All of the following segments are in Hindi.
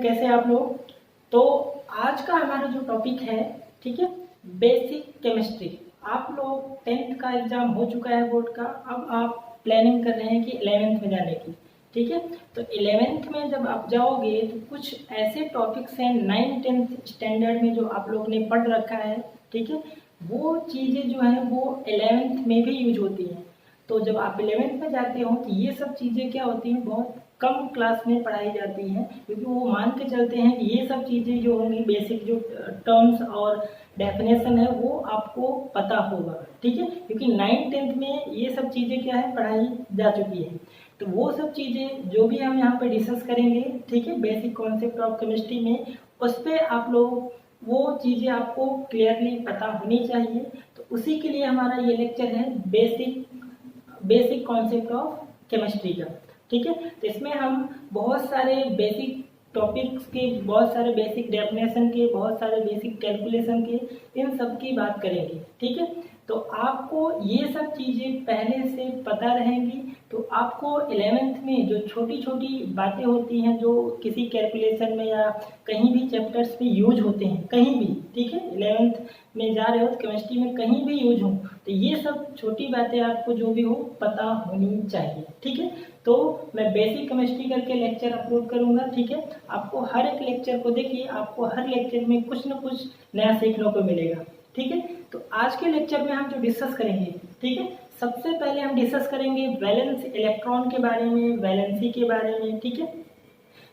कैसे आप लोग। तो आज का हमारा जो टॉपिक है, ठीक है, बेसिक केमिस्ट्री। आप लोग 10th का एग्जाम हो चुका है बोर्ड का, अब आप प्लानिंग कर रहे हैं कि 11th में जाने की, ठीक है। तो 11th में जब आप जाओगे तो कुछ ऐसे टॉपिक्स हैं 9th-10th स्टैंडर्ड में जो आप लोग ने पढ़ रखा है, ठीक है, वो चीज़ें जो हैं वो 11th में भी यूज होती हैं। तो जब आप 11th में जाते हो तो ये सब चीज़ें क्या होती हैं, बहुत कम क्लास में पढ़ाई जाती हैं, क्योंकि वो मान के चलते हैं कि ये सब चीज़ें जो होंगी, बेसिक जो टर्म्स और डेफिनेशन है वो आपको पता होगा, ठीक है, क्योंकि 9th-10th में ये सब चीज़ें क्या है पढ़ाई जा चुकी है। तो वो सब चीज़ें जो भी हम यहाँ पे डिस्कस करेंगे, ठीक है, बेसिक कॉन्सेप्ट ऑफ केमिस्ट्री में, उस पर आप लोग वो चीज़ें आपको क्लियरली पता होनी चाहिए। तो उसी के लिए हमारा ये लेक्चर है बेसिक कॉन्सेप्ट ऑफ केमिस्ट्री का, ठीक है। तो इसमें हम बहुत सारे बेसिक टॉपिक्स के, बहुत सारे बेसिक डेफिनेशन के, बहुत सारे बेसिक कैलकुलेशन के, इन सब की बात करेंगे, ठीक है। तो आपको ये सब चीज़ें पहले से पता रहेंगी, तो आपको 11th में जो छोटी छोटी बातें होती हैं जो किसी कैलकुलेशन में या कहीं भी चैप्टर्स में यूज होते हैं, कहीं भी, ठीक है, 11th में जा रहे हो तो केमिस्ट्री में कहीं भी यूज हो, तो ये सब छोटी बातें आपको जो भी हो पता होनी चाहिए, ठीक है। तो मैं बेसिक केमिस्ट्री करके लेक्चर अपलोड करूंगा, ठीक है। आपको हर एक लेक्चर को देखिए, आपको हर लेक्चर में कुछ न कुछ नया सीखने को मिलेगा, ठीक है। तो आज के लेक्चर में हम जो डिस्कस करेंगे, ठीक है, सबसे पहले हम डिस्कस करेंगे वैलेंस इलेक्ट्रॉन के बारे में, वैलेंसी के बारे में, ठीक है।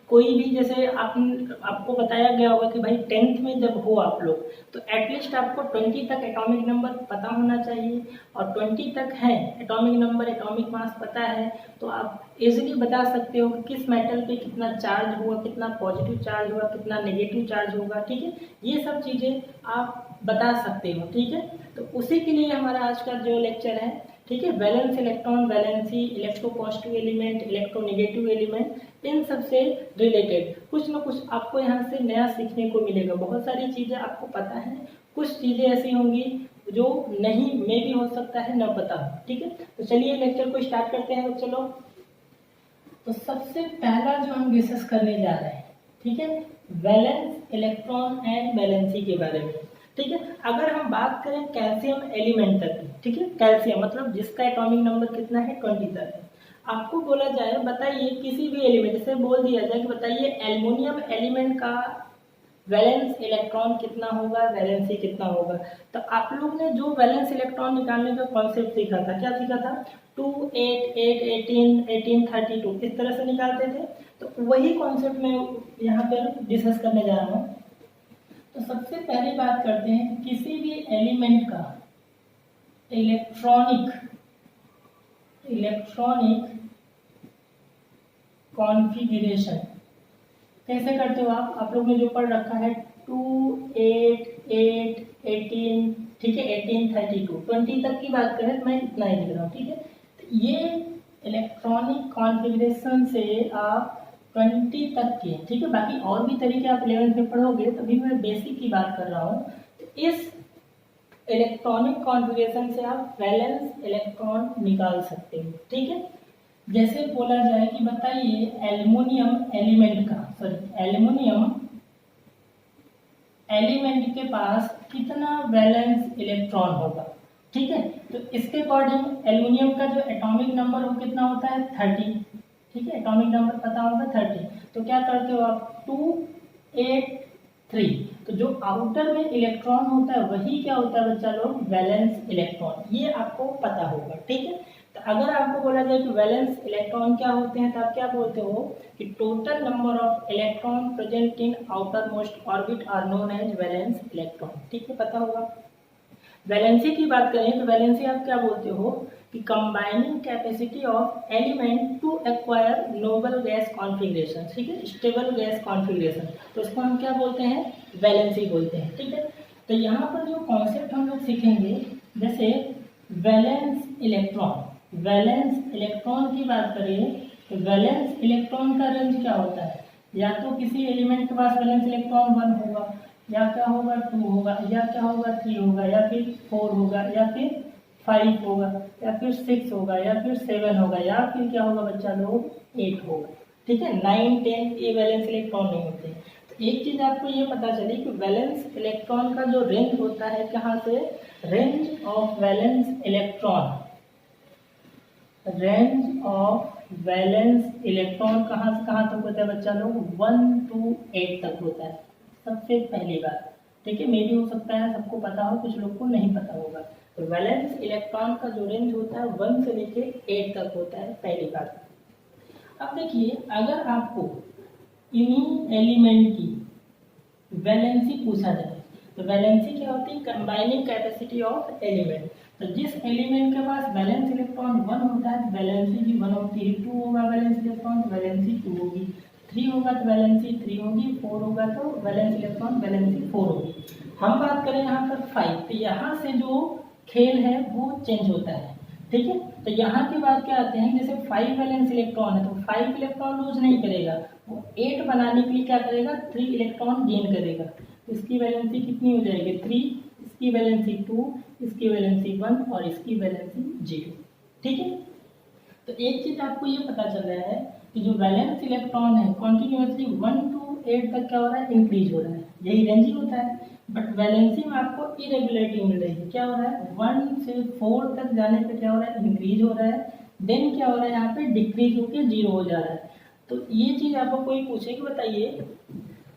कोई भी जैसे आपको बताया गया होगा कि भाई 10th में जब हो आप लोग तो एटलीस्ट आपको 20 तक एटॉमिक नंबर पता होना चाहिए, और 20 तक है एटॉमिक नंबर, एटॉमिक मास पता है, तो आप इजीली बता सकते हो कि किस मेटल पे कितना चार्ज होगा, कितना पॉजिटिव चार्ज होगा, कितना नेगेटिव चार्ज होगा, ठीक है। ये सब चीज़ें आप बता सकते हो, ठीक है। तो उसी के लिए हमारा आज का जो लेक्चर है, ठीक है, valence electron, valency, electropositive element, electronegative element, इन सब से रिलेटेड कुछ ना कुछ आपको यहाँ से नया सीखने को मिलेगा। बहुत सारी चीज़ें आपको पता है, कुछ चीज़ें ऐसी होंगी जो नहीं में भी हो सकता है न पता, ठीक है। तो चलिए लेक्चर को स्टार्ट करते हैं। तो चलो, तो सबसे पहला जो हम डिस्कस करने जा रहे हैं, ठीक है, वैलेंस इलेक्ट्रॉन एंड वैलेंसी के बारे में, ठीक है। अगर हम बात करें कैल्शियम एलिमेंट तक की, ठीक है, कैल्शियम मतलब जिसका एटॉमिक नंबर कितना है 20 तक है, आपको बोला जाए बताइए किसी भी एलिमेंट से बोल दिया जाए कि बताइए एल्युमिनियम एलिमेंट का वैलेंस इलेक्ट्रॉन कितना होगा, वैलेंसी कितना होगा, तो आप लोग ने जो वैलेंस इलेक्ट्रॉन निकालने का कॉन्सेप्ट सीखा था, क्या सीखा था, 2 8 8 18 18 32, इस तरह से निकालते थे। तो वही कॉन्सेप्ट मैं यहाँ पे डिस्कस करने जा रहा हूँ। तो सबसे पहले बात करते हैं किसी भी एलिमेंट का इलेक्ट्रॉनिक कॉन्फ़िगरेशन कैसे करते हो आप लोग ने जो पढ़ रखा है 2 8 8 18, ठीक है, 18 32 20 तक की बात करें तो मैं इतना ही लिख रहा हूँ, ठीक है। तो ये इलेक्ट्रॉनिक कॉन्फ़िगरेशन से आप 20 तक के, ठीक है, बाकी और भी तरीके आप 11th में पढ़ोगे, तभी मैं बेसिक की बात कर रहा हूँ। तो इस इलेक्ट्रॉनिक कॉन्फ़िगरेशन से आप वैलेंस इलेक्ट्रॉन निकाल सकते हो, ठीक है। जैसे बोला जाए कि बताइए एल्युमिनियम एलिमेंट के पास कितना वैलेंस इलेक्ट्रॉन होगा, ठीक है। तो इसके अकॉर्डिंग एल्युमिनियम का जो एटॉमिक नंबर वो कितना होता है 30, ठीक है, एटॉमिक नंबर पता होगा 30। तो क्या करते हो आप 2 8 3, तो जो आउटर में इलेक्ट्रॉन होता है वही क्या होता है बच्चा लोग, वैलेंस इलेक्ट्रॉन, ये आपको पता होगा, ठीक है। तो अगर आपको बोला जाए कि वैलेंस इलेक्ट्रॉन क्या होते हैं, तो आप क्या बोलते हो कि total number of electron present in outermost orbit are known as valence electron, ठीक है, पता होगा। वैलेंसी की बात करें तो वैलेंसी आप क्या बोलते हो कि combining capacity of element to acquire noble gas configuration, ठीक है, स्टेबल गैस कॉन्फ़िगरेशन, तो इसको हम क्या बोलते हैं, वैलेंसी बोलते हैं, ठीक है। तो यहाँ पर जो कॉन्सेप्ट हम लोग सीखेंगे, जैसे वैलेंस इलेक्ट्रॉन की बात करें तो वैलेंस इलेक्ट्रॉन का रेंज क्या होता है, या तो किसी एलिमेंट के पास वैलेंस इलेक्ट्रॉन 1 होगा, या क्या होगा 2 होगा, या क्या होगा 3 होगा, या फिर 4 होगा, या फिर 5 होगा, या फिर 6 होगा, या फिर 7 होगा, या फिर क्या होगा बच्चा लोग 8 होगा, ठीक है, 9, 10 ये वैलेंस इलेक्ट्रॉन नहीं होते हैं। तो एक चीज़ आपको ये पता चली कि वैलेंस इलेक्ट्रॉन का जो रेंज होता है कहाँ से, range of valence electron, range of valence electron कहाँ से कहाँ तक होता है बच्चा लोग, 1 to 8 तक होता है, सबसे पहली बात। ठीक है, मे भी हो सकता है सबको पता हो, कुछ लोग को नहीं पता होगा। तो वैलेंस इलेक्ट्रॉन का जो रेंज होता है 1 से लेके 8 तक होता है, पहली बात। अब देखिए, अगर आपको इन्हीं एलिमेंट की वैलेंसी पूछा जाए तो वैलेंसी क्या होती है, कंबाइनिंग कैपेसिटी ऑफ एलिमेंट। तो जिस एलिमेंट के पास वैलेंस इलेक्ट्रॉन 1 होता है तो वैलेंसी भी 1 होती है, 2 होगा वैलेंस इलेक्ट्रॉन तो वैलेंसी 2 होगी, 3 होगा तो वैलेंसी 3 होगी, 4 होगा तो वैलेंस इलेक्ट्रॉन वैलेंसी 4 होगी। हम बात करें यहाँ पर 5, तो यहाँ से जो खेल है वो चेंज होता है। ठीक है, तो यहाँ के बाद क्या आते हैं, जैसे 5 वैलेंस इलेक्ट्रॉन है तो 5 इलेक्ट्रॉन लूज नहीं करेगा, वो 8 बनाने के लिए क्या करेगा, 3 इलेक्ट्रॉन गेन करेगा। इसकी वैलेंसी कितनी हो जाएगी, 3, इसकी वैलेंसी 2, इसकी वैलेंसी 1 और इसकी वैलेंसी 0। ठीक है, तो एक चीज आपको ये पता चल रहा है कि जो वैलेंस इलेक्ट्रॉन है कॉन्टिन्यूसली 1 to 8 तक क्या हो रहा है, इंक्रीज हो रहा है, यही रेंज ही होता है। बट वैलेंसी में आपको इरेगुलरिटी मिल रही है, क्या हो रहा है, 1 से 4 तक जाने पे क्या हो रहा है, इंक्रीज हो रहा है, देन क्या हो रहा है यहाँ पे डिक्रीज होकर 0 हो जा रहा है। तो ये चीज आपको कोई पूछे कि बताइए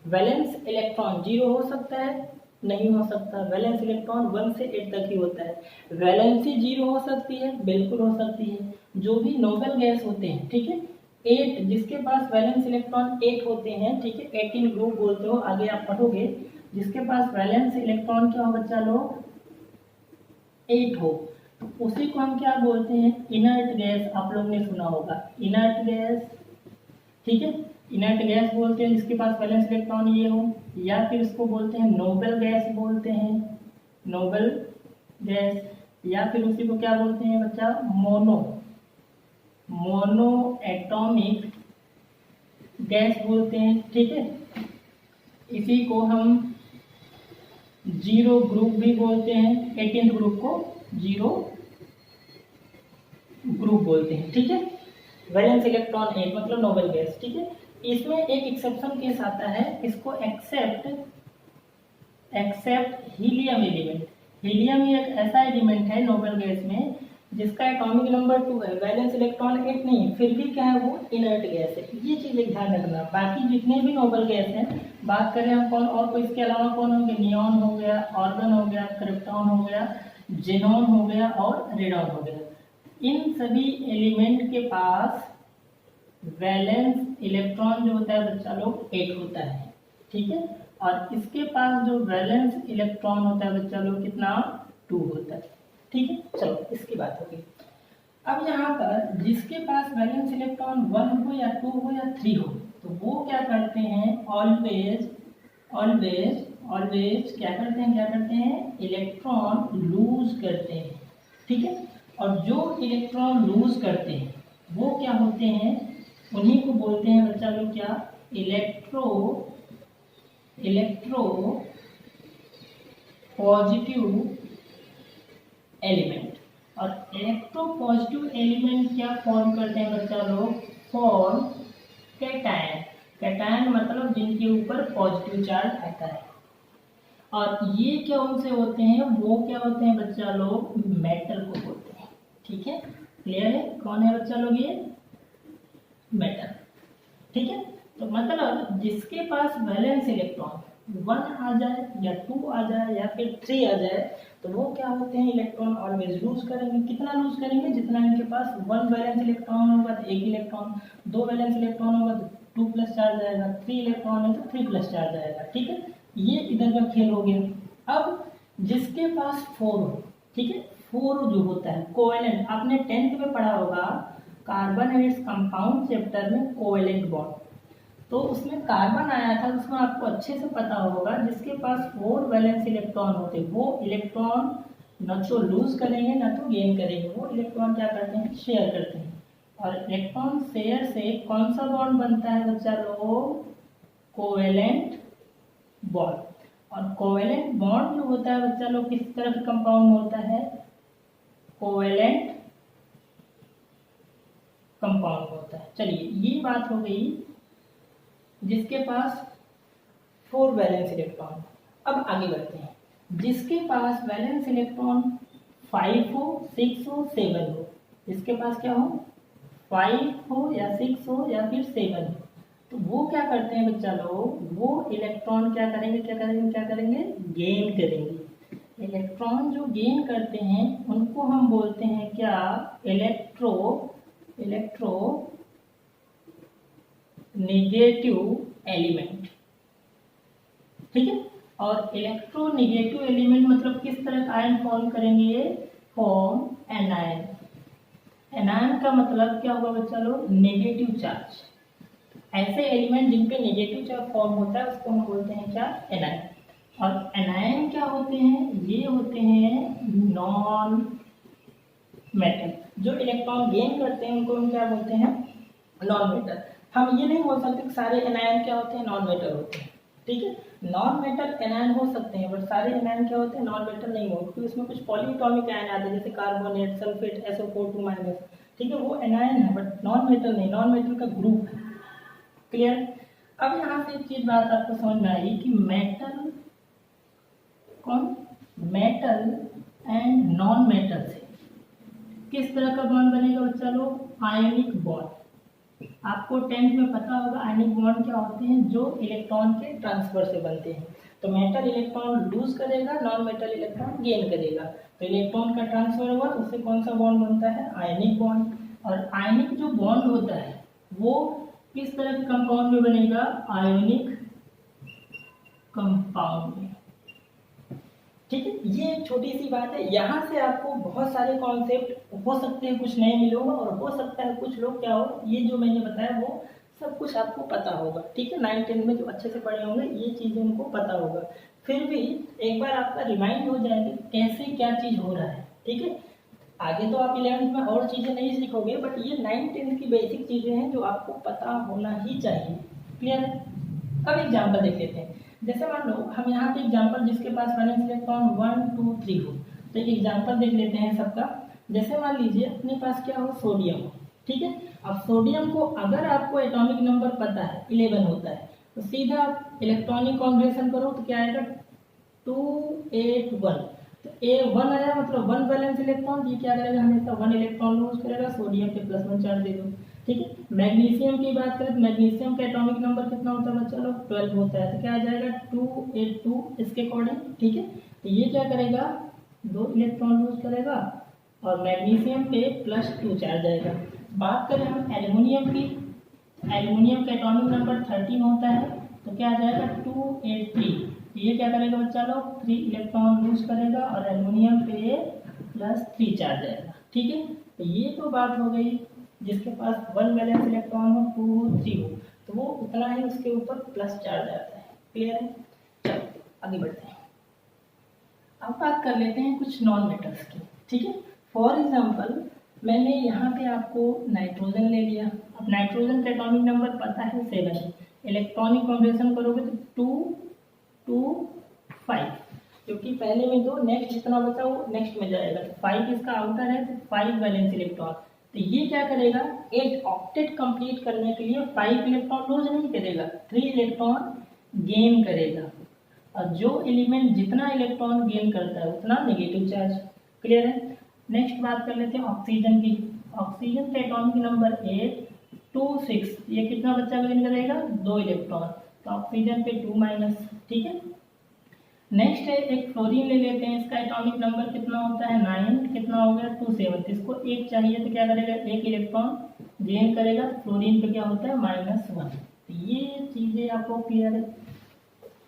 वैलेंस इलेक्ट्रॉन 0 हो सकता है, नहीं हो सकता, वैलेंस इलेक्ट्रॉन 1 से 8 तक ही होता है। वैलेंसी 0 हो सकती है, बिल्कुल हो सकती है, जो भी नोबल गैस होते हैं। ठीक है, 8 जिसके पास वैलेंस इलेक्ट्रॉन 8 होते हैं, ठीक है, 18 ग्रुप बोलते हो, आगे आप पढ़ोगे, जिसके पास वैलेंस इलेक्ट्रॉन क्या हो बच्चा लोग, 8 हो, तो उसी को हम क्या बोलते हैं, इनर्ट गैस। आप लोग ने सुना होगा इनर्ट गैस। ठीक है, इनर्ट गैस बोलते हैं जिसके पास वैलेंस इलेक्ट्रॉन ये हो, या फिर इसको बोलते हैं नोबल गैस बोलते हैं, नोबल गैस, या फिर उसी को क्या बोलते हैं बच्चा, मोनो एटॉमिक गैस बोलते हैं। ठीक है, इसी को हम 0 ग्रुप भी बोलते हैं, 18 ग्रुप को 0 ग्रुप बोलते हैं। ठीक है, वैलेंस इलेक्ट्रॉन 8 मतलब नोबल गैस। ठीक है, इसमें एक एक्सेप्शन केस आता है, इसको एक्सेप्ट हीलियम एलिमेंट। हीलियम एक ऐसा एलिमेंट है नोबल गैस में जिसका एटॉमिक नंबर 2 है, वैलेंस इलेक्ट्रॉन 8 नहीं है, फिर भी क्या है वो इनर्ट गैस है। ये चीज एक ध्यान रखना। बाकी जितने भी नोबल गैस हैं, बात करें हम कौन और कोई इसके अलावा कौन होंगे, नियॉन हो गया, आर्गन हो गया, क्रिप्टॉन हो गया, जेनॉन हो गया और रेडॉन हो गया, इन सभी एलिमेंट के पास वैलेंस इलेक्ट्रॉन जो होता है बच्चा लोग 8 होता है। ठीक है, और इसके पास जो वैलेंस इलेक्ट्रॉन होता है बच्चा लोग कितना, 2 होता है। ठीक है, चलो इसकी बात होगी। अब यहाँ पर जिसके पास वैलेंस इलेक्ट्रॉन 1 हो या 2 हो या 3 हो, तो वो क्या करते हैं, ऑलवेज क्या करते हैं, इलेक्ट्रॉन लूज करते हैं। ठीक है, और जो इलेक्ट्रॉन लूज करते हैं वो क्या होते हैं, उन्हीं को बोलते हैं बच्चा लोग क्या, इलेक्ट्रो पॉजिटिव एलिमेंट। और इलेक्ट्रो पॉजिटिव एलिमेंट क्या फॉर्म करते हैं बच्चा लोग, फॉर्म कैटायन मतलब जिनके ऊपर पॉजिटिव चार्ज आता है। और ये क्या उनसे होते हैं, वो क्या होते हैं बच्चा लोग, मेटल को बोलते हैं। ठीक है, क्लियर है, कौन है बच्चा लोग, ये मेटल। ठीक है, तो मतलब जिसके पास वैलेंस इलेक्ट्रॉन 1 आ जाए या 2 आ जाए या फिर 3 आ जाए, तो वो क्या होते हैं, इलेक्ट्रॉन ऑलवेज लूज करेंगे। कितना लूज करेंगे, जितना इनके पास 1 वैलेंस इलेक्ट्रॉन होगा तो 1 इलेक्ट्रॉन, 2 वैलेंस इलेक्ट्रॉन होगा तो 2 प्लस चार्ज आएगा, 3 इलेक्ट्रॉन है तो 3 प्लस चार्ज आएगा। ठीक है, ये इधर का खेल हो गया। अब जिसके पास 4 हो, ठीक है, 4 जो होता है कोवेलेंट, आपने 10th में पढ़ा होगा carbon and its compound chapter में कोवेलेंट बॉन्ड, तो उसमें कार्बन आया था, उसमें आपको अच्छे से पता होगा जिसके पास 4 वैलेंस इलेक्ट्रॉन होते वो इलेक्ट्रॉन न तो लूज करेंगे न तो गेन करेंगे, वो इलेक्ट्रॉन क्या करते हैं, शेयर करते हैं। और इलेक्ट्रॉन शेयर से कौन सा बॉन्ड बनता है बच्चा लोग, कोवेलेंट बॉन्ड। और कोवेलेंट बॉन्ड जो होता है बच्चा लोग किस तरह के कंपाउंड में होता है, कोवेलेंट कंपाउंड होता है। चलिए ये बात हो गई जिसके पास 4 वैलेंस इलेक्ट्रॉन। अब आगे बढ़ते हैं, जिसके पास वैलेंस इलेक्ट्रॉन 5 हो, 6 हो, 7 हो, जिसके पास क्या हो, 5 हो या 6 हो या फिर 7 हो, तो वो क्या करते हैं बच्चा लोग, वो इलेक्ट्रॉन क्या करेंगे, गेन करेंगे। इलेक्ट्रॉन जो गेन करते हैं उनको हम बोलते हैं क्या, इलेक्ट्रो नेगेटिव एलिमेंट। ठीक है, और इलेक्ट्रोनेगेटिव एलिमेंट मतलब किस तरह का आयन फॉर्म करेंगे, फॉर्म एनायन। एनायन का मतलब क्या हुआ बच्चा लोग, नेगेटिव चार्ज। ऐसे एलिमेंट जिन पे नेगेटिव चार्ज फॉर्म होता है उसको हम बोलते हैं क्या, एनायन। और एनायन क्या होते हैं, ये होते हैं नॉन मेटल। जो इलेक्ट्रॉन गेन करते हैं उनको हम क्या बोलते हैं, नॉन मेटल। हम ये नहीं बोल सकते कि सारे एनायन क्या होते हैं, नॉन मेटल होते हैं। ठीक है, नॉन मेटल एनायन हो सकते हैं बट सारे एनायन क्या होते हैं, नॉन मेटल नहीं होते, क्योंकि उसमें कुछ पॉलीएटॉमिक आयन आते हैं जैसे कार्बोनेट, सल्फेट, SO4 2-। ठीक है, वो एनायन है बट नॉन मेटल नहीं, नॉन मेटल का ग्रुप है। क्लियर। अब यहाँ से एक चीज बात आपको समझ में आई कि मेटल एंड नॉन मेटल से किस तरह का बॉन्ड बनेगा बच्चा लोग, आयनिक बॉन्ड। आपको 10th में पता होगा आयनिक बॉन्ड क्या होते हैं, जो इलेक्ट्रॉन के ट्रांसफर से बनते हैं। तो मेटल इलेक्ट्रॉन लूज करेगा, नॉन मेटल इलेक्ट्रॉन गेन करेगा, तो इलेक्ट्रॉन का ट्रांसफर हुआ, उससे कौन सा बॉन्ड बनता है, आयनिक बॉन्ड। और आयनिक जो बॉन्ड होता है वो किस तरह के कंपाउंड में बनेगा, आयनिक कंपाउंड में। ठीक है, ये एक छोटी सी बात है। यहाँ से आपको बहुत सारे कॉन्सेप्ट हो सकते हैं कुछ नए मिले हो, और हो सकता है कुछ लोग क्या हो, ये जो मैंने बताया वो सब कुछ आपको पता होगा। ठीक है, 9-10 में जो अच्छे से पढ़े होंगे ये चीज़ें उनको पता होगा। फिर भी एक बार आपका रिमाइंड हो जाएगा कैसे क्या चीज़ हो रहा है। ठीक है, आगे तो आप 11th में और चीज़ें नहीं सीखोगे बट ये 9-10 की बेसिक चीज़ें हैं जो आपको पता होना ही चाहिए। क्लियर है। अब एग्जाम्पल देख लेते हैं। जैसे मान लो हम यहाँ पे एग्जाम्पल जिसके पास वैलेंस इलेक्ट्रॉन 1 2 3 हो, तो एक एग्जाम्पल देख लेते हैं सबका। जैसे मान लीजिए अपने पास क्या हो, सोडियम हो। ठीक है, अब सोडियम को अगर आपको एटॉमिक नंबर पता है 11 होता है, तो सीधा आप इलेक्ट्रॉनिक कॉन्बिनेशन करो तो क्या आएगा, 281। तो A1 आया मतलब 1 वैलेंस इलेक्ट्रॉन, ये क्या करेगा, हमेशा 1 इलेक्ट्रॉन लूज करेगा, सोडियम पे +1 चार्ज दे दो। ठीक है, मैग्नीशियम की बात करें तो मैग्नीशियम का एटॉमिक नंबर कितना होता है बच्चा लोग, 12 होता है, तो क्या आ जाएगा 282 इसके अकॉर्डिंग। ठीक है, तो ये क्या करेगा, 2 इलेक्ट्रॉन लूज करेगा और मैग्नीशियम पे +2 चार्ज आएगा। बात करें हम एल्युमिनियम की, एल्युमिनियम का एटॉमिक नंबर 13 होता है, तो क्या आ जाएगा 283। ये क्या करेगा बच्चा लोग, 3 इलेक्ट्रॉन लूज करेगा और एल्युमिनियम पे +3 चार्ज आएगा। ठीक है, तो ये तो बात हो गई जिसके पास 1 वैलेंस इलेक्ट्रॉन हो, 2 हो, 3 हो, तो वो उतना ही उसके ऊपर प्लस चार्ज आता है। क्लियर है। चलो आगे बढ़ते हैं। अब बात कर लेते हैं कुछ नॉन मेटल्स की। ठीक है, फॉर एग्जाम्पल मैंने यहाँ पे आपको नाइट्रोजन ले लिया। अब नाइट्रोजन का एटॉमिक नंबर पता है 7, इलेक्ट्रॉनिक कॉम्बिनेशन करोगे तो 2 2 5, क्योंकि पहले में 2, नेक्स्ट जितना बचा वो नेक्स्ट में जाएगा, तो 5 इसका आउटर है, तो 5 वैलेंस इलेक्ट्रॉन। तो ये क्या करेगा, 8 ऑक्टेट कंप्लीट करने के लिए 5 इलेक्ट्रॉन लूज नहीं करेगा, 3 इलेक्ट्रॉन गेन करेगा। और जो एलिमेंट जितना इलेक्ट्रॉन गेन करता है उतना नेगेटिव चार्ज। क्लियर है। नेक्स्ट बात कर लेते हैं ऑक्सीजन की। ऑक्सीजन का एटॉमिक नंबर 826, ये कितना बच्चा गेन करेगा, 2 इलेक्ट्रॉन, तो ऑक्सीजन पे 2-। ठीक है, नेक्स्ट है एक फ्लोरीन ले लेते हैं, इसका एटॉमिक नंबर कितना होता है 9, कितना हो गया 270, इसको 1 चाहिए तो क्या करेगा, 1 इलेक्ट्रॉन गेन करेगा, तो फ्लोरीन पे क्या होता है -1। ये चीजें आपको क्लियर है।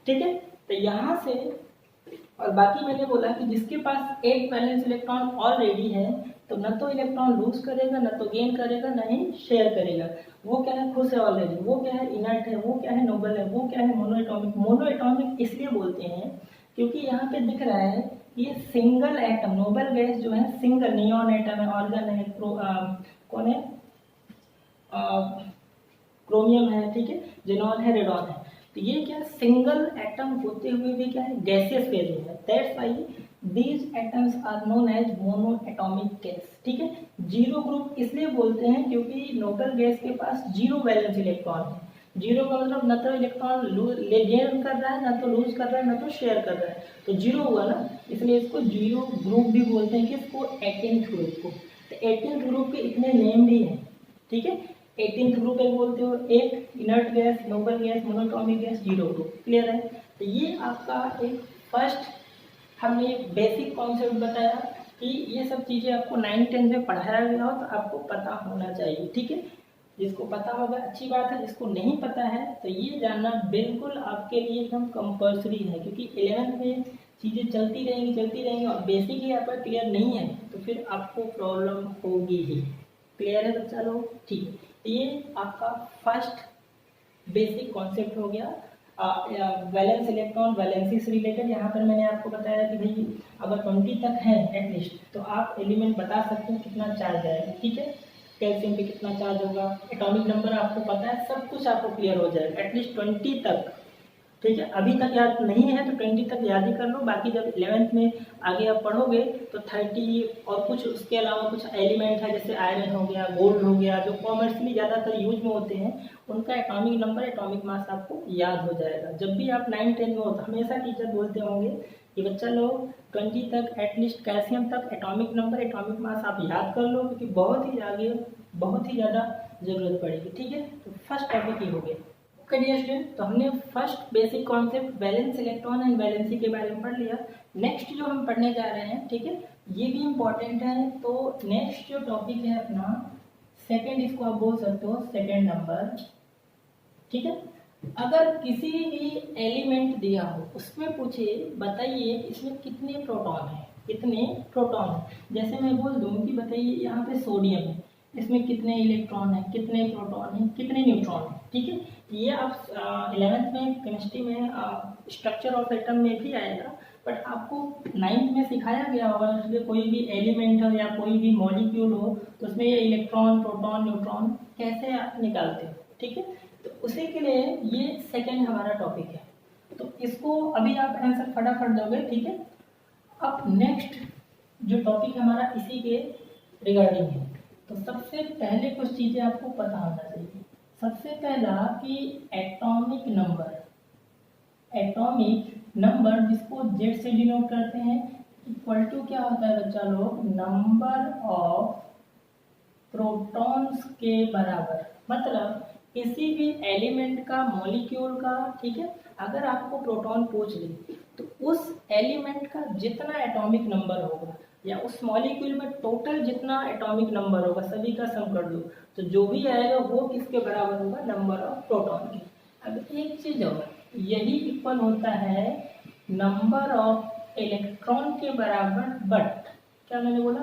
ठीक है, तो यहाँ से और बाकी मैंने बोला कि जिसके पास 8 वैलेंस इलेक्ट्रॉन ऑलरेडी है तो न तो इलेक्ट्रॉन लूज करेगा, न तो गेन करेगा, न ही शेयर करेगा। वो क्या है, खुश है ऑलरेडी, वो क्या है इनर्ट है, वो क्या है नोबल है, वो क्या है मोनोएटॉमिक। मोनोएटॉमिक इसलिए बोलते हैं क्योंकि यहाँ पे दिख रहा है कि ये सिंगल एटम, नोबल गैस जो है सिंगल, नियॉन एटम है, ऑर्गन है, कौन है, क्रोमियम है, ठीक है, जेनॉन है, रेडॉन है। तो तो ये क्या सिंगल एटम होते हुए भी क्या है गैसियस फेज में है, that's why these atoms are known as monoatomic gas. ठीक है, जीरो ग्रुप इसलिए बोलते हैं क्योंकि नोबल गैस के पास जीरो वैलेंस इलेक्ट्रॉन है। जीरो का मतलब न तो इलेक्ट्रॉन गेन कर रहा है, ना तो लूज कर रहा है, ना तो शेयर कर रहा है, तो जीरो हुआ ना, इसलिए इसको जीरो ग्रुप भी बोलते हैं। किसको? 18th ग्रुप को। तो 18th ग्रुप के इतने नेम भी हैं। ठीक है, 18th ग्रुप एक बोलते हो, एक inert gas, noble gas, monoatomic gas, zero group. Clear है? तो ये आपका एक फर्स्ट हमने बेसिक कॉन्सेप्ट बताया कि ये सब चीज़ें आपको 9th-10th में पढ़ाया गया हो तो आपको पता होना चाहिए। ठीक है, जिसको पता होगा अच्छी बात है, जिसको नहीं पता है तो ये जानना बिल्कुल आपके लिए एकदम कंपल्सरी है, क्योंकि 11th में चीज़ें चलती रहेंगी और बेसिक ही आपका क्लियर नहीं है तो फिर आपको प्रॉब्लम होगी ही। क्लियर है बच्चा लोग? ठीक है, तो ये आपका फर्स्ट बेसिक कॉन्सेप्ट हो गया वैलेंस इलेक्ट्रॉन वैलेंसी से रिलेटेड। यहाँ पर मैंने आपको बताया कि भाई अगर 20 तक है एटलीस्ट तो आप एलिमेंट बता सकते हैं कितना चार्ज आएगा। ठीक है, कैल्शियम पे कितना चार्ज होगा, एटॉमिक नंबर आपको पता है, सब कुछ आपको क्लियर हो जाएगा एटलीस्ट 20 तक। ठीक है, अभी तक याद नहीं है तो 20 तक याद ही कर लो, बाकी जब 11th में आगे आप पढ़ोगे तो 30 और कुछ उसके अलावा कुछ एलिमेंट है जैसे आयरन हो गया, गोल्ड हो गया, जो कॉमर्शियली ज़्यादातर यूज में होते हैं, उनका एटॉमिक नंबर एटॉमिक मास आपको याद हो जाएगा। जब भी आप 9-10 में हो तो हमेशा टीचर बोलते होंगे कि बच्चा लोग 20 तक एटलीस्ट कैल्शियम तक एटॉमिक नंबर एटॉमिक मास आप याद कर लो, क्योंकि बहुत ही ज़्यादा ज़रूरत पड़ेगी। ठीक है, तो फर्स्ट टॉपिक ये हो गया। करिए स्टूडेंट, तो हमने first basic concept valence electron and valency के बारे में पढ़ लिया। नेक्स्ट जो हम पढ़ने जा रहे हैं, ठीक है, ये भी इम्पोर्टेंट है। तो नेक्स्ट जो टॉपिक है अपना सेकंड, इसको आप बोल सकते हो सेकंड नंबर। ठीक है, अगर किसी भी एलिमेंट दिया हो उसमें पूछे बताइए इसमें कितने प्रोटॉन है, कितने प्रोटॉन है। जैसे मैं बोल दूं कि बताइए यहाँ पे सोडियम है, इसमें कितने इलेक्ट्रॉन है, कितने प्रोटॉन है, कितने न्यूट्रॉन है। ठीक है, ये आप 11th में केमिस्ट्री में स्ट्रक्चर ऑफ एटम में भी आएगा, बट आपको 9th में सिखाया गया होगा। इसलिए कोई भी एलिमेंट हो या कोई भी मॉलिक्यूल हो तो उसमें ये इलेक्ट्रॉन, प्रोटॉन, न्यूट्रॉन कैसे आप निकालते हो। ठीक है, तो उसी के लिए ये सेकंड हमारा टॉपिक है, तो इसको अभी आप आंसर फटाफट दोगे। ठीक है, अब नेक्स्ट जो टॉपिक हमारा इसी के रिगार्डिंग है, तो सबसे पहले कुछ चीज़ें आपको पता होना चाहिए। सबसे पहला कि एटॉमिक नंबर जिसको जेड से डिनोट करते हैं, इक्वल टू क्या होता है बच्चा लोग, नंबर ऑफ प्रोटॉन्स के बराबर। मतलब किसी भी एलिमेंट का, मॉलिक्यूल का, ठीक है, अगर आपको प्रोटॉन पूछ ले तो उस एलिमेंट का जितना एटॉमिक नंबर होगा या उस मॉलिक्यूल में टोटल जितना एटॉमिक नंबर होगा सभी का सम कर दो, तो जो भी आएगा वो किसके बराबर होगा, नंबर ऑफ प्रोटॉन के। अब एक चीज और, यही इक्वल होता है नंबर ऑफ इलेक्ट्रॉन के बराबर, बट क्या मैंने बोला,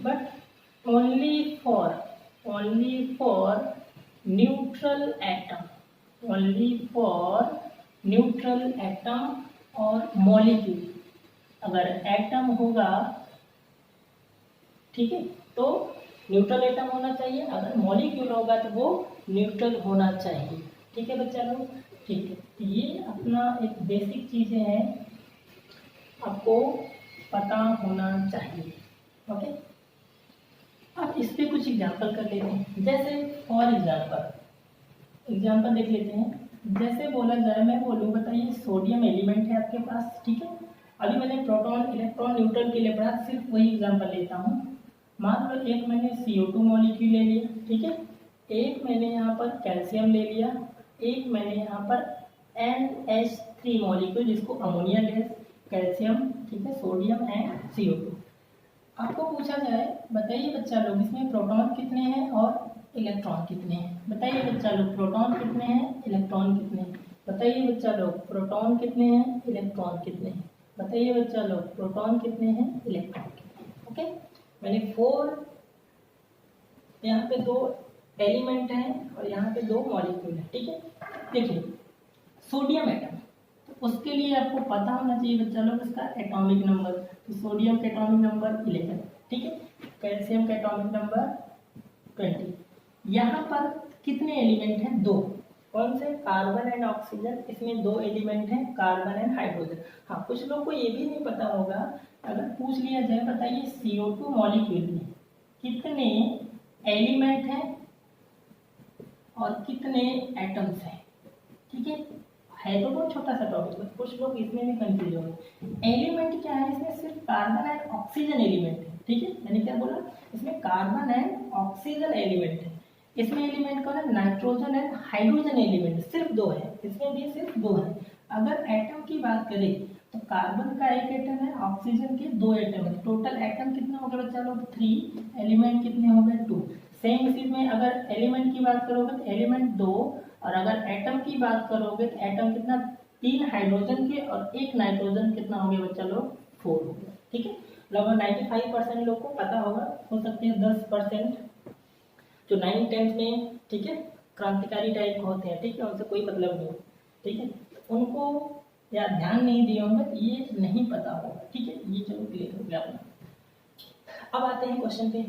but only for neutral atom और मॉलिक्यूल। अगर एटम होगा, ठीक है, तो न्यूट्रल एटम होना चाहिए, अगर मॉलिक्यूल होगा तो वो न्यूट्रल होना चाहिए। ठीक है बच्चा लोग? ठीक है, ये अपना एक बेसिक चीज़ें हैं, आपको पता होना चाहिए। ओके, अब इस पे कुछ एग्जाम्पल कर लेते हैं। जैसे फॉर एग्जाम्पल देख लेते हैं। जैसे बोला जाए, मैं बोलूँ बताइए सोडियम एलिमेंट है आपके पास। ठीक है, अभी मैंने प्रोटॉन, इलेक्ट्रॉन, न्यूट्रन के लिए पढ़ा, सिर्फ वही एग्जाम्पल लेता हूँ। मान लो एक मैंने CO2 मॉलिक्यूल ले लिया, ठीक है, एक मैंने यहाँ पर कैल्शियम ले लिया, एक मैंने यहाँ पर NH3 मॉलिक्यूल जिसको अमोनिया गैस, कैल्शियम, ठीक है, सोडियम एंड CO2। आपको पूछा जाए बताइए बच्चा लोग इसमें प्रोटॉन कितने हैं और इलेक्ट्रॉन कितने हैं। बताइए बच्चा लोग प्रोटॉन कितने हैं, इलेक्ट्रॉन कितने हैं। बताइए बच्चा लोग प्रोटॉन कितने हैं, इलेक्ट्रॉन कितने हैं। बताइए बच्चा लोग प्रोटॉन कितने हैं, इलेक्ट्रॉन कितने हैं। ओके, मैंने 4, यहाँ पे 2 एलिमेंट हैं और यहाँ पे 2 मॉलिक्यूल हैं। ठीक है, देखिए सोडियम एटम, तो उसके लिए आपको पता होना चाहिए बच्चा लोग इसका एटॉमिक नंबर। तो सोडियम का एटॉमिक नंबर 11, ठीक है, कैल्शियम का एटॉमिक नंबर 20। यहाँ पर कितने एलिमेंट हैं, 2। कौन से? Carbon and oxygen. इसमें दो एलिमेंट हैं, कार्बन एंड हाइड्रोजन। हाँ, कुछ लोग को ये भी नहीं पता होगा, अगर पूछ लिया जाए बताइए CO2 मॉलिक्यूल में कितने एलिमेंट हैं और कितने एटम्स हैं। ठीक है तो बहुत छोटा सा टॉपिक है, कुछ लोग इसमें भी कंफ्यूज होंगे। एलिमेंट क्या है? इसमें सिर्फ कार्बन एंड ऑक्सीजन एलिमेंट है। ठीक है, मैंने क्या बोला? इसमें कार्बन एंड ऑक्सीजन एलिमेंट है। इसमें एलिमेंट कौन है? नाइट्रोजन एंड हाइड्रोजन एलिमेंट, सिर्फ दो है। इसमें भी सिर्फ दो है। अगर एटम की बात करें तो कार्बन का एक एटम है, ऑक्सीजन के दो एटम है। टोटल एटम कितने हो गए बच्चा लोग? 3। एलिमेंट कितने हो गए? 2। सेम इसी में अगर एलिमेंट की बात करोगे तो एलिमेंट 2, और अगर एटम की बात करोगे तो एटम कितना? 3 हाइड्रोजन के और 1 नाइट्रोजन, कितना हो गया बच्चा लोग? 4 हो गया। ठीक है, लगभग 95% लोग को पता होगा, हो सकते हैं 10% जो 9th-10th में, ठीक है, क्रांतिकारी टाइप के होते हैं, ठीक है, उनसे कोई मतलब नहीं, ठीक है, उनको या ध्यान नहीं दिए होंगे, ये नहीं पता होगा। ठीक है, ये चलो क्लियर हो गया अपना। अब आते हैं क्वेश्चन पे।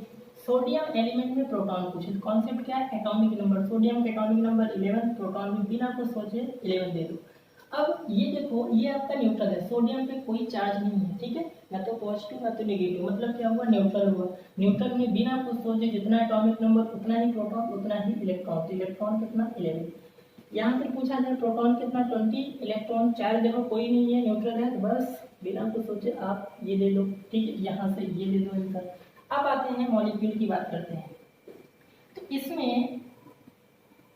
सोडियम एलिमेंट में प्रोटॉन पूछे, कॉन्सेप्ट क्या है? Atomic number. सोडियम का एटॉमिक नंबर 11, प्रोटॉन में बिना कुछ सोचे 11 दे दो। अब ये देखो, ये आपका न्यूट्रल है, सोडियम पे कोई चार्ज नहीं है। ठीक है, या तो पॉजिटिव या तो नेगेटिव, मतलब क्या हुआ? न्यूट्रल हुआ। न्यूट्रल में बिना कुछ सोचे जितना एटॉमिक नंबर उतना ही प्रोटॉन उतना ही इलेक्ट्रॉन। तो इलेक्ट्रॉन कितना? 11। यहाँ पे पूछा जाए प्रोटॉन कितना? 20। इलेक्ट्रॉन चार्ज देखो कोई नहीं है, न्यूट्रल है, तो बस बिना कुछ सोचे आप ये दे दो। ठीक है, यहाँ से ये दे दो आंसर। अब आते हैं मॉलिक्यूल की बात करते हैं। तो इसमें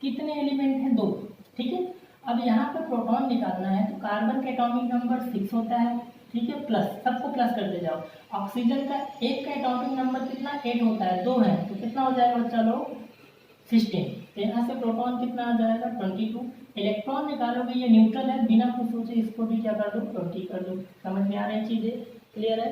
कितने एलिमेंट हैं? 2। ठीक है, अब यहाँ पे प्रोटॉन निकालना है तो कार्बन का एटॉमिक नंबर 6 होता है। ठीक है, प्लस, सबको प्लस करते जाओ। ऑक्सीजन का एक का एटॉमिक नंबर कितना? 8 होता है, 2 है, तो कितना हो जाएगा बच्चा लोग? 16। तो यहाँ से प्रोटॉन कितना आ जाएगा? 22। इलेक्ट्रॉन निकालोगे, ये न्यूट्रल है, बिना कुछ सोचे इसको भी क्या कर दो? 20 कर दो। समझ में आ रही चीजें? क्लियर है?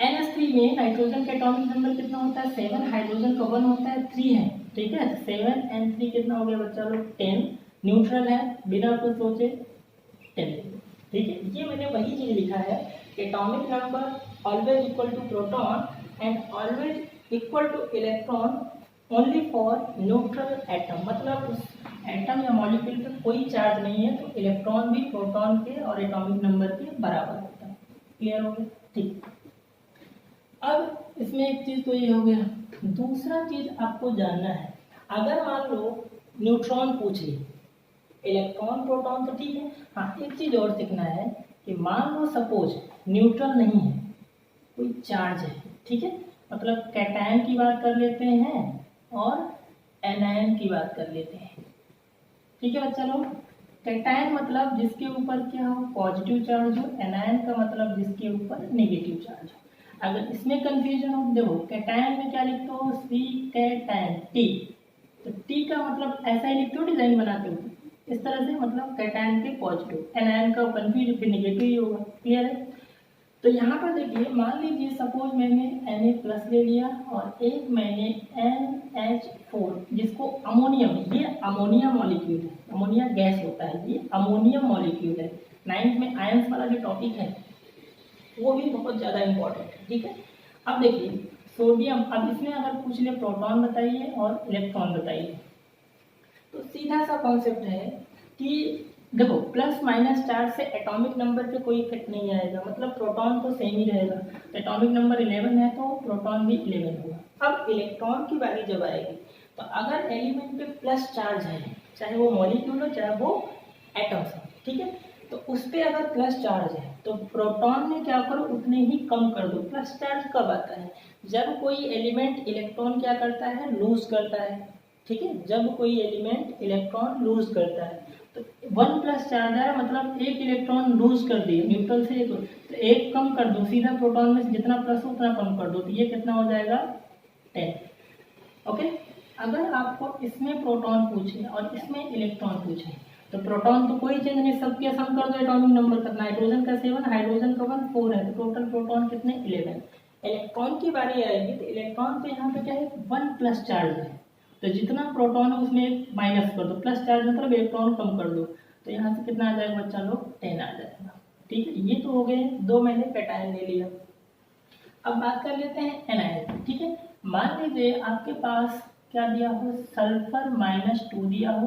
NH3 में नाइट्रोजन का एटॉमिक नंबर कितना होता है? 7। हाइड्रोजन का 1 होता है, 3 है। ठीक है, 7 and 3 कितना हो गया बच्चा लोग? 10। न्यूट्रल है, बिना कुछ सोचे 10। ठीक है, ये मैंने वही चीज लिखा है, atomic number always equal to proton and always equal to electron only for neutral atom. मतलब उस एटम या मॉलिक्यूल पे कोई चार्ज नहीं है तो इलेक्ट्रॉन भी प्रोटॉन के और एटॉमिक नंबर के बराबर होता है। क्लियर हो गया? ठीक। अब इसमें एक चीज तो ये हो गया। दूसरा चीज आपको जानना है, अगर मान लो न्यूट्रॉन पूछे, इलेक्ट्रॉन प्रोटॉन तो ठीक है, हाँ एक चीज और सीखना है कि मान लो सपोज न्यूट्रल नहीं है, कोई चार्ज है। ठीक है, मतलब कैटायन की बात कर लेते हैं और एनायन की बात कर लेते हैं। ठीक है बच्चा लोग, कैटायन मतलब जिसके ऊपर क्या हो? पॉजिटिव चार्ज हो। एनायन का मतलब जिसके ऊपर नेगेटिव चार्ज हो। अगर इसमें कंफ्यूजन हो, देखो कैटायन में क्या लिखते हो? सी कैटायन टी, तो टी का मतलब ऐसा ही लिखते हो, डिजाइन बनाते हो इस तरह से, मतलब कैटायन के पॉजिटिव, एनायन का कंफ्यूज फिर नेगेटिव ही होगा। क्लियर है? तो यहाँ पर देखिए, मान लीजिए सपोज मैंने Na+ ले लिया और एक मैंने NH4, जिसको अमोनियम, ये अमोनिया मॉलिक्यूल है, अमोनिया गैस होता है, ये अमोनियम मॉलिक्यूल है। 9th में आयंस वाला जो टॉपिक है वो भी बहुत ज़्यादा इंपॉर्टेंट है। ठीक है, अब देखिए सोडियम, अब इसमें अगर पूछ ले प्रोटॉन बताइए और इलेक्ट्रॉन बताइए, तो सीधा सा कॉन्सेप्ट है कि देखो प्लस माइनस चार्ज से एटॉमिक नंबर पे कोई इफेक्ट नहीं आएगा, मतलब प्रोटॉन तो सेम ही रहेगा। तो एटॉमिक नंबर 11 है तो प्रोटॉन भी 11 होगा। अब इलेक्ट्रॉन की बारी जब आएगी तो अगर एलिमेंट पे प्लस चार्ज है, चाहे वो मॉलिक्यूल हो चाहे वो एटम्स हो, ठीक है, तो उस पर अगर प्लस चार्ज है तो प्रोटॉन में क्या करो? उतने ही कम कर दो। प्लस चार्ज कब आता है? जब कोई एलिमेंट इलेक्ट्रॉन क्या करता है? लूज करता है। ठीक है, जब कोई एलिमेंट इलेक्ट्रॉन लूज करता है तो 1+ चार्ज है, मतलब एक इलेक्ट्रॉन लूज कर दिए न्यूट्रल से, तो एक कम कर दो, सीधा प्रोटॉन में से जितना प्लस हो उतना कम कर दो, तो ये कितना हो जाएगा? 10। ओके, अगर आपको इसमें प्रोटॉन पूछे और इसमें इलेक्ट्रॉन पूछे तो प्रोटॉन तो कोई चेंज नहीं, सबके सम कर दो एटॉमिक नंबर का। नाइट्रोजन का 7, हाइड्रोजन का 1, 4 है, तो टोटल प्रोटॉन कितने? 11। इलेक्ट्रॉन की बारी आएगी तो इलेक्ट्रॉन पे यहाँ पे क्या है? 1+ चार्ज है, तो जितना प्रोटॉन है उसमें एक माइनस कर दो, प्लस चार्ज मतलब इलेक्ट्रॉन कम कर दो, तो यहाँ से कितना आ जाएगा बच्चा लोग? 10 आ जाएगा। ठीक है, ये तो हो गए दो, मैंने कैटायन ले लिया। अब बात कर लेते हैं एनायन। ठीक है, मान लीजिए आपके पास क्या दिया हो, सल्फर -2 दिया हो,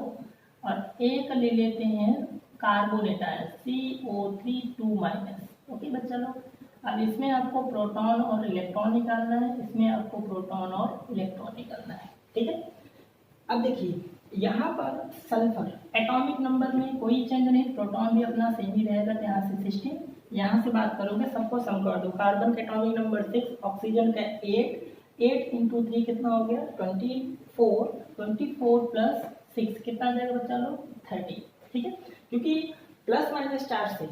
और एक ले लेते हैं कार्बोनेटाइल CO3 2-। ओके बच्चा लोग, अब इसमें आपको प्रोटॉन और इलेक्ट्रॉन निकालना है, इसमें आपको प्रोटॉन और इलेक्ट्रॉन निकालना है, ठीक है। अब देखिए यहाँ पर सल्फर एटॉमिक नंबर में कोई चेंज नहीं, प्रोटॉन भी अपना सेम ही रहेगा, यहाँ से 16, यहाँ से बात करोगे सबको सम कर दो, कार्बन का एटॉमिक नंबर 6, ऑक्सीजन का 8, 8 × 3 कितना हो गया 24, 24 + 6 कितना आ जाएगा बच्चा लोग 30, ठीक है। क्योंकि प्लस माइनस चार्ज से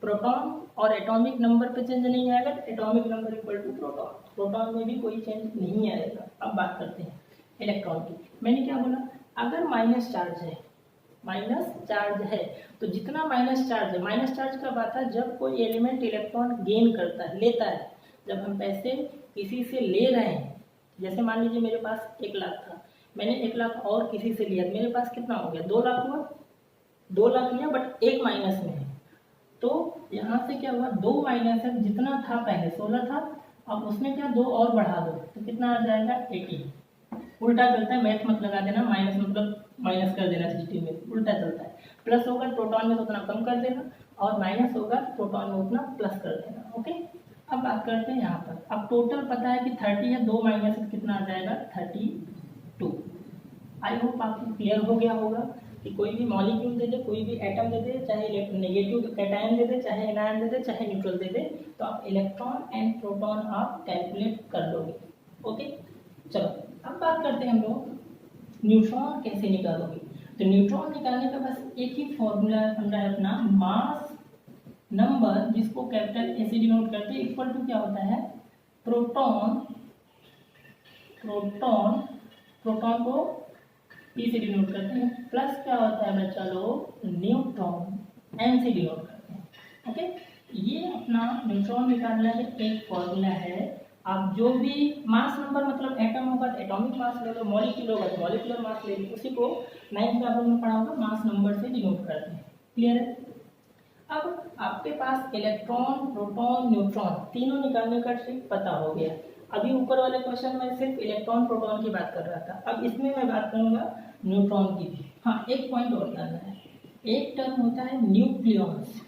प्रोटॉन और एटॉमिक नंबर पे चेंज नहीं आएगा, atomic number equal to proton, proton में भी कोई चेंज नहीं आएगा। अब बात करते हैं इलेक्ट्रॉन की। मैंने क्या बोला, अगर माइनस चार्ज है, माइनस चार्ज है तो जितना माइनस चार्ज है, माइनस चार्ज कब आता है, जब कोई एलिमेंट इलेक्ट्रॉन गेन करता है, लेता है। जब हम पैसे किसी से ले रहे हैं, जैसे मान लीजिए मेरे पास 1 लाख था, मैंने 1 लाख और किसी से लिया, मेरे पास कितना हो गया 2 लाख हुआ, 2 लाख लिया बट एक माइनस में है, तो यहाँ से क्या हुआ 2 माइनस है, जितना था पहले 16 था, अब उसमें क्या 2 और बढ़ा दो तो कितना आ जाएगा 18। उल्टा चलता है, मैथ मत लगा देना, माइनस मतलब माइनस कर देना 16 में, उल्टा चलता है। प्लस होगा प्रोटॉन में तो उतना कम कर देना, और माइनस होगा प्रोटॉन में उतना प्लस कर देना, ओके। अब बात करते हैं यहाँ पर, अब टोटल पता है कि 30 है, 2 माइनस कितना आ जाएगा 32। आई होप आपको क्लियर हो गया होगा कि कोई भी मॉलिक्यूल दे दे, कोई भी एटम दे दे, चाहे नेगेटिव कैटायन दे दे, चाहे एनायन दे दे, चाहे न्यूट्रल दे दे, तो आप इलेक्ट्रॉन एंड प्रोटॉन आप कैलकुलेट कर लोगे, ओके। चलो अब बात करते हैं हम लोग न्यूट्रॉन कैसे निकालोगे। तो न्यूट्रॉन निकालने का बस एक ही फॉर्मूला है अपना, मास नंबर, जिसको कैपिटल ए से डिनोट करते हैं, इक्वल टू क्या होता है प्रोटॉन, प्रोटॉन प्रोटॉन को ई से डिनोट करते हैं, प्लस क्या होता है बच्चा लोग न्यूट्रॉन, एन से डिनोट करते हैं, ओके। ये अपना न्यूट्रॉन निकालने का एक फॉर्मूला है। आप जो भी मास नंबर मतलब एटम होगा तो एटॉमिक मास ले लो, मॉलिक्यूल होगा तो मॉलिक्यूलर मास ले लो, उसी को 9th क्लास में पढ़ा होगा, मास नंबर से डिनोट करते हैं, क्लियर है। अब आपके पास इलेक्ट्रॉन, प्रोटॉन, न्यूट्रॉन तीनों निकालने का ट्रिक पता हो गया। अभी ऊपर वाले क्वेश्चन में सिर्फ इलेक्ट्रॉन प्रोटॉन की बात कर रहा था, अब इसमें मैं बात करूंगा न्यूट्रॉन की भी। हाँ, एक पॉइंट और करना है, एक टर्म होता है न्यूक्लियॉन्स।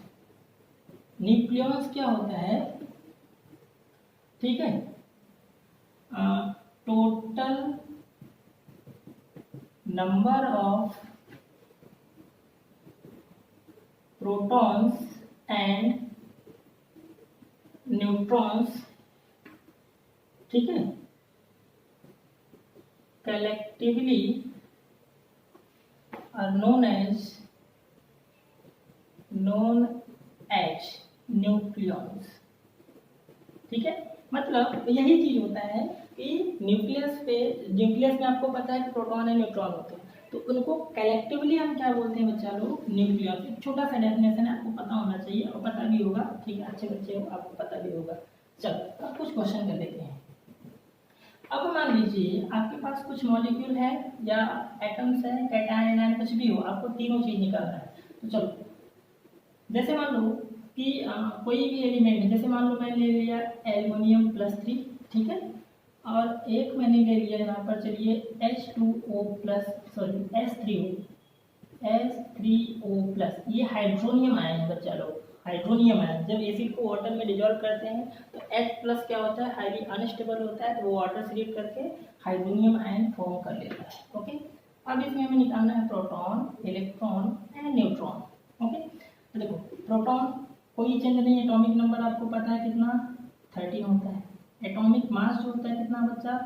न्यूक्लियॉन्स क्या होता है, ठीक है, total number of protons and neutrons, ठीक है, collectively are known as nucleons, ठीक है। मतलब यही चीज होता है कि न्यूक्लियस में आपको पता है कि प्रोटॉन और न्यूट्रॉन होते हैं, तो उनको कलेक्टिवली हम क्या बोलते हैं बच्चा लोग, न्यूक्लियस। एक छोटा सा डेफिनेशन है, आपको पता होना चाहिए और पता भी होगा, ठीक है, अच्छे बच्चे हो आपको पता भी होगा। चलो अब कुछ क्वेश्चन कर लेते हैं। अब मान लीजिए आपके पास कुछ मॉलिक्यूल है या एटम्स है, कैटायन आयन कुछ भी हो, आपको तीनों चीज निकालना है। तो चलो जैसे मान लो कि कोई भी एलिमेंट है, जैसे मान लो मैंने ले लिया एल्युमिनियम +3, ठीक है, और एक मैंने ले लिया यहाँ पर, चलिए S3O+, ये हाइड्रोनियम आयन है बच्चा लोग, हाइड्रोनियम आयन। जब एसिड को वाटर में डिजोल्व करते हैं तो H+ क्या होता है, हाईली अनस्टेबल होता है, तो वो वाटर से रिएक्ट करके हाइड्रोनियम आयन फॉर्म कर लेता है, ओके। अब इसमें हमें निकालना है proton, electron and neutron, okay. तो देखो प्रोटॉन कोई चेंज नहीं, एटॉमिक नंबर आपको पता है कितना 13 होता है, एटॉमिक मास जो होता है कितना बच्चा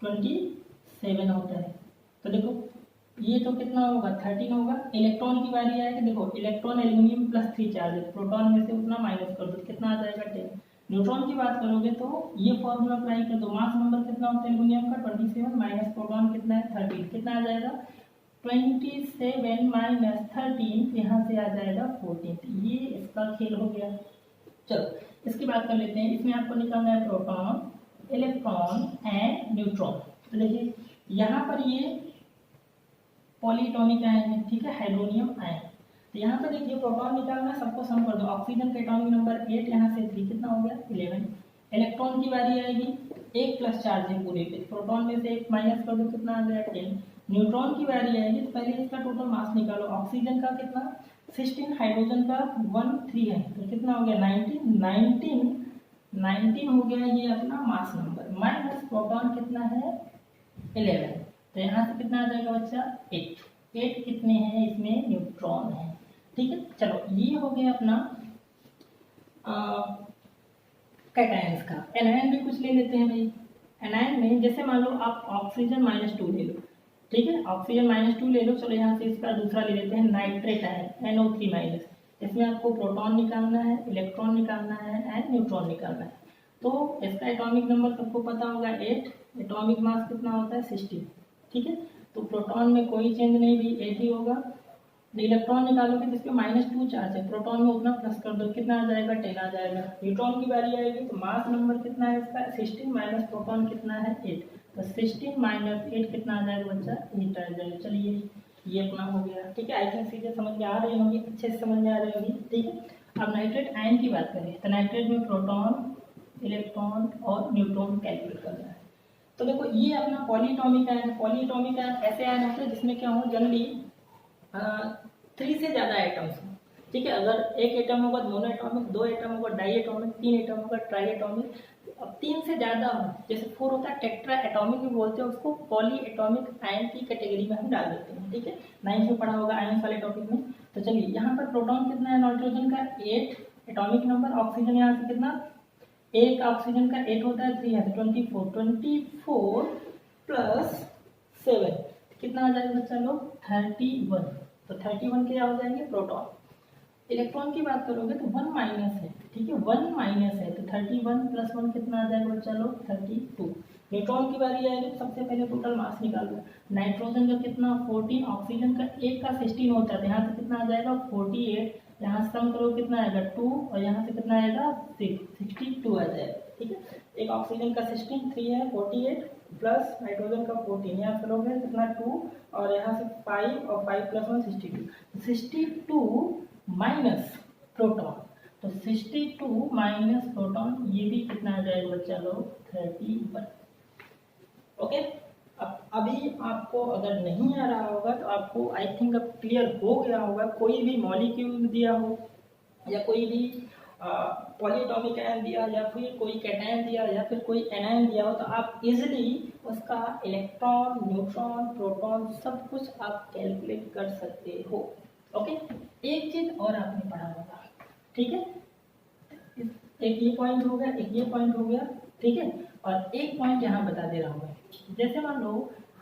27 होता है। तो देखो ये तो कितना होगा 13 होगा। इलेक्ट्रॉन की बारी आएगी, देखो इलेक्ट्रॉन एल्यूमिनियम +3 चार्ज है, प्रोटॉन में से उतना माइनस कर दो कितना आ जाएगा 10। न्यूट्रॉन की बात करोगे तो ये फॉर्मूला अप्लाई कर दो, मास नंबर कितना होता है एल्यूमिनियम का 27 माइनस प्रोटॉन कितना है 13, कितना आ जाएगा 27 माइनस 13, यहाँ से आ जाएगा 14। ये इसका खेल हो गया। चलो इसकी बात कर लेते हैं, इसमें आपको निकालना है प्रोटॉन, इलेक्ट्रॉन एंड न्यूट्रॉन। तो देखिए यहाँ पर ये पॉलीटॉनिक आयन है, ठीक है, हाइड्रोनियम आयन। तो यहाँ पर देखिए प्रोटॉन निकालना, सबको सम कर दो, ऑक्सीजन का एटॉमिक नंबर 8, यहाँ से 3 कितना हो गया 11, इलेक्ट्रॉन की बारी आएगी, एक प्लस चार्ज है पूरे पे, प्रोटॉन में से एक माइनस कर दो, कितना आ गया 10। न्यूट्रॉन की बारी आएगी तो पहले इसका टोटल मास निकालो, ऑक्सीजन का कितना 16, हाइड्रोजन का 1 3 है तो कितना हो गया 19 हो गया ये अपना मास नंबर, माइनस प्रोटॉन कितना है 11, तो यहाँ से कितना आ जाएगा बच्चा 8 कितने हैं इसमें न्यूट्रॉन है। ठीक है, चलो ये हो गया अपना कैटायंस का। एनायन भी कुछ ले लेते हैं भाई। एनायन में जैसे मान लो आप ऑक्सीजन -2 ले लो, ठीक है, ऑक्सीजन -2 ले लो, चलो यहाँ से इसका दूसरा ले लेते हैं नाइट्रेट आयन NO3-। इसमें आपको प्रोटॉन निकालना है, इलेक्ट्रॉन निकालना है एंड न्यूट्रॉन निकालना है। तो इसका एटॉमिक नंबर सबको पता होगा 8, एटॉमिक मास कितना होता है 16। ठीक है, तो प्रोटॉन में कोई चेंज नहीं भी 8 ही होगा। इलेक्ट्रॉन निकालोगे जिसके -2 चार्ज है, प्रोटॉन में उतना प्लस कर दो, कितना आ जाएगा 10 आ जाएगा। न्यूट्रॉन की बारी आएगी तो मास नंबर कितना है इसका 16 माइनस प्रोटॉन कितना है 8, तो 16 माइनस 8 कितना आ जाएगा बच्चा 8 आ जाएगा। चलिए ये अपना हो गया। ठीक है, आई थिंक चीजें समझ में आ रही होंगी, अच्छे से समझ में आ रही होगी। ठीक है, अब नाइट्रेट आयन की बात करें तो नाइट्रेट में प्रोटॉन, इलेक्ट्रॉन और न्यूट्रॉन कैलकुलेट करना है। तो देखो ये अपना पॉलीएटॉमिक आयन, पॉलीएटॉमिक आयन ऐसे आयन होते हैं जिसमें क्या हो जनरली 3 से ज़्यादा एटम्स हो। ठीक है, अगर एक एटम होगा तो मोनोएटॉमिक, 2 एटम होगा डाई एटॉमिक, 3 एटम होगा ट्राई एटॉमिक। अब 3 से ज़्यादा हो, जैसे 4 होता है टेट्रा एटॉमिक भी बोलते हैं उसको, पॉली एटॉमिक आयन की कैटेगरी में हम डाल देते हैं। ठीक है, 9th में पढ़ा होगा आयन वाले टॉपिक में। तो चलिए यहाँ पर प्रोटॉन कितना है नाइट्रोजन का 8 एटॉमिक नंबर, ऑक्सीजन यहाँ से कितना, एक ऑक्सीजन का 8 होता है 3 है तो 24 प्लस 7 कितना आ जाएगा बच्चा लोग 31, तो 31 क्या हो जाएंगे प्रोटॉन। इलेक्ट्रॉन की बात करोगे तो 1 माइनस है, ठीक है 1 माइनस है तो 31 प्लस 1 कितना आ जाएगा बच्चा लोग 32। न्यूट्रॉन की बारी आएगी तो सबसे पहले टोटल मास निकाल लो, नाइट्रोजन का कितना 14, ऑक्सीजन का 1 का 16 होता है, यहाँ से कितना आ जाएगा 48, यहाँ से सम करो कितना आएगा 2 और यहाँ से कितना आएगा 62 आ जाएगा। ठीक है, एक ऑक्सीजन का 16, 3 है 48 प्लस नाइट्रोजन का 14, यहाँ करोगे कितना 2 और यहाँ से 5 और 5 प्लस 1 62 माइनस प्रोटॉन, तो 62 माइनस प्रोटॉन ये भी कितना आ जाएगा बच्चा लोग 31। ओके, अब अभी आपको अगर नहीं आ रहा होगा तो आपको आई थिंक अब क्लियर हो गया होगा। कोई भी मॉलिक्यूल दिया हो या कोई भी पॉलीएटॉमिक आयन दिया या फिर कोई कैटायन दिया या फिर कोई एनायन दिया हो तो आप इजीली उसका इलेक्ट्रॉन, न्यूट्रॉन, प्रोटॉन सब कुछ आप कैलकुलेट कर सकते हो। ओके, एक चीज और आपने पढ़ा होगा, ठीक है, एक ये पॉइंट हो गया, एक ये पॉइंट हो गया, ठीक है, और एक पॉइंट यहाँ बता दे रहा हूँ। जैसे मान लो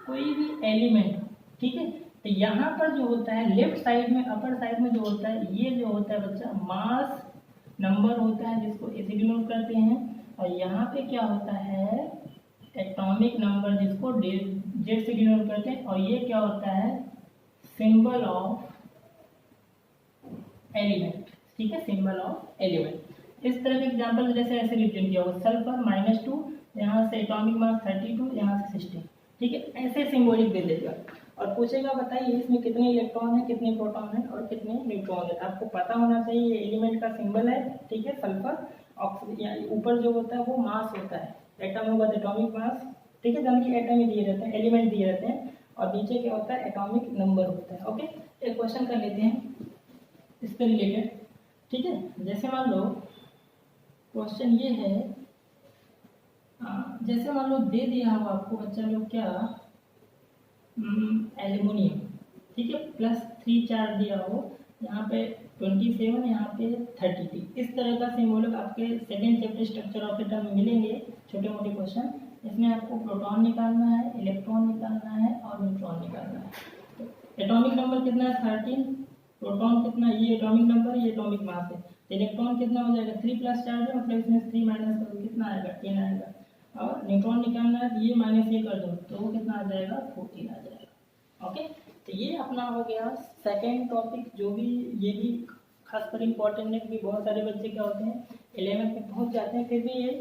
कोई भी एलिमेंट, ठीक है, तो यहाँ पर जो होता है लेफ्ट साइड में, अपर साइड में जो होता है, ये जो होता है बच्चा मास नंबर होता है जिसको ए से डिनोट करते हैं, और यहाँ पे क्या होता है एटॉमिक नंबर जिसको जेड से डिनोट करते हैं, और ये क्या होता है सिंबल ऑफ एलिमेंट। ठीक है, सिंबल ऑफ एलिमेंट। इस तरह के एग्जांपल जैसे ऐसे रिप्रेजेंट किया होगा सल्फर -2, यहाँ से एटॉमिक मास 32, यहाँ से 16। ठीक है, ऐसे सिंबॉलिक दे देगा और पूछेगा बताइए इसमें कितने इलेक्ट्रॉन है, कितने प्रोटॉन है और कितने न्यूट्रॉन है। आपको पता होना चाहिए ये एलिमेंट का सिंबल है। ठीक है, सल्फर ऑक्सीजन ऊपर जो होता है वो मास होता है, एटम होगा तो एटॉमिक मास। ठीक है, जनरली एटम ही दिए रहते हैं, एलिमेंट दिए रहते हैं, और नीचे क्या होता है एटॉमिक नंबर होता है। ओके, एक क्वेश्चन कर लेते हैं इससे रिलेटेड। ठीक है, जैसे मान लो क्वेश्चन ये है, जैसे मान लो दे दिया हो आपको बच्चा लोग क्या एल्यूमिनियम, ठीक है, +3 चार्ज दिया हो, यहाँ पे 27, यहाँ पे 33। इस तरह का सिंबल आपके second chapter structure of atom में मिलेंगे, छोटे मोटे क्वेश्चन। इसमें आपको प्रोटॉन निकालना है, इलेक्ट्रॉन निकालना है और न्यूट्रॉन निकालना है। तो एटॉमिक नंबर कितना है 13, प्रोटॉन कितना, ये एटॉमिक नंबर, ये एटॉमिक मास है, इलेक्ट्रॉन कितना हो जाएगा 3 प्लस चार्ज है, मतलब इसमें 3 माइनस करो कितना आएगा 10 आएगा, और न्यूट्रॉन निकालना है तो ये माइनस ये कर दो तो वो कितना आ जाएगा 14 आ जाएगा। ओके, तो ये अपना हो गया सेकेंड टॉपिक, जो भी ये भी खासकर इम्पोर्टेंट है क्योंकि बहुत सारे बच्चे क्या होते हैं 11th में पहुंच जाते हैं फिर भी ये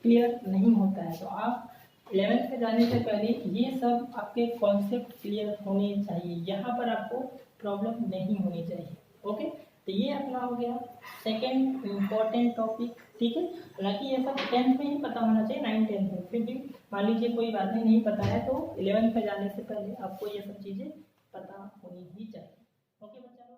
क्लियर नहीं होता है। तो आप 11th में जाने से पहले ये सब आपके कॉन्सेप्ट क्लियर होने चाहिए, यहाँ पर आपको प्रॉब्लम नहीं होनी चाहिए। ओके, तो ये अपना हो गया सेकेंड इम्पॉर्टेंट टॉपिक, ठीक है। हालांकि ये सब 10th में ही पता होना चाहिए, 9th-10th में, फिर भी मान लीजिए कोई बात नहीं पता है तो 11th में जाने से पहले आपको ये सब चीज़ें पता होनी ही चाहिए। ओके बच्चा।